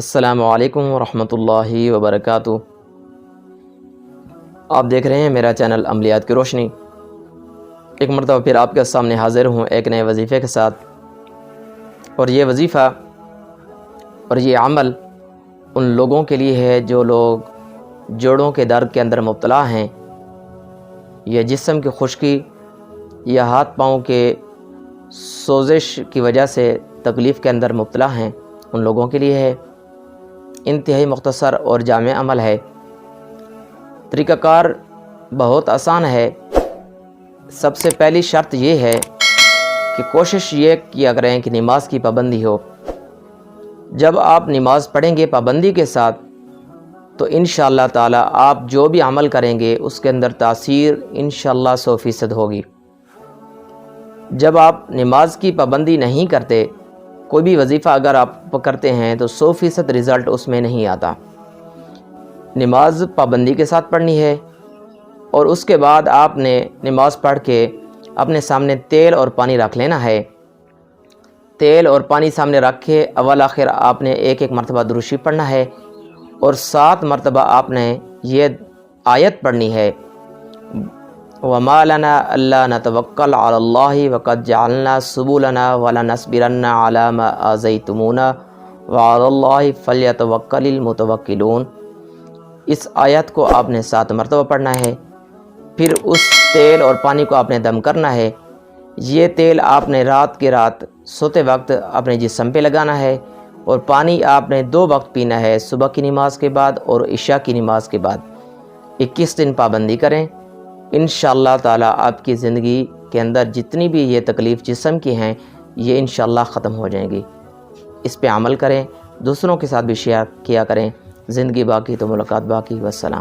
السلام علیکم ورحمۃ اللہ وبرکاتہ۔ آپ دیکھ رہے ہیں میرا چینل عملیات کی روشنی۔ ایک مرتبہ پھر آپ کے سامنے حاضر ہوں ایک نئے وظیفے کے ساتھ، اور یہ وظیفہ اور یہ عمل ان لوگوں کے لیے ہے جو لوگ جوڑوں کے درد کے اندر مبتلا ہیں، یا جسم کی خشکی یا ہاتھ پاؤں کے سوزش کی وجہ سے تکلیف کے اندر مبتلا ہیں، ان لوگوں کے لیے ہے۔ انتہائی مختصر اور جامع عمل ہے۔ طریقہ کار بہت آسان ہے۔ سب سے پہلی شرط یہ ہے کہ کوشش یہ کیا کریں کہ نماز کی پابندی ہو۔ جب آپ نماز پڑھیں گے پابندی کے ساتھ تو انشاءاللہ تعالی آپ جو بھی عمل کریں گے اس کے اندر تاثیر انشاءاللہ 100% ہوگی۔ جب آپ نماز کی پابندی نہیں کرتے، کوئی بھی وظیفہ اگر آپ کرتے ہیں تو 100% رزلٹ اس میں نہیں آتا۔ نماز پابندی کے ساتھ پڑھنی ہے، اور اس کے بعد آپ نے نماز پڑھ کے اپنے سامنے تیل اور پانی رکھ لینا ہے۔ تیل اور پانی سامنے رکھ کے اول آخر آپ نے ایک مرتبہ درود شریف پڑھنا ہے، اور 7 مرتبہ آپ نے یہ آیت پڑھنی ہے، وَمَا لَنَا أَلَّا نَتَوَكَّلَ عَلَى اللَّهِ وَقَدْ جَعَلْنَا سُبُلَنَا وَلَنَصْبِرَنَّ عَلَى مَا آذَيْتُمُونَا وَعَلَى اللَّهِ فَلْيَتَوَكَّلِ الْمُتَوَكِّلُونَ۔ اس آیت کو آپ نے 7 مرتبہ پڑھنا ہے۔ پھر اس تیل اور پانی کو آپ نے دم کرنا ہے۔ یہ تیل آپ نے رات کے رات سوتے وقت اپنے جسم پہ لگانا ہے، اور پانی آپ نے 2 وقت پینا ہے، صبح کی نماز کے بعد اور عشاء کی نماز کے بعد۔ 21 دن پابندی کریں، انشاءاللہ تعالی آپ کی زندگی کے اندر جتنی بھی یہ تکلیف جسم کی ہیں یہ انشاءاللہ ختم ہو جائیں گی۔ اس پہ عمل کریں، دوسروں کے ساتھ بھی شیئر کیا کریں۔ زندگی باقی تو ملاقات باقی۔ والسلام۔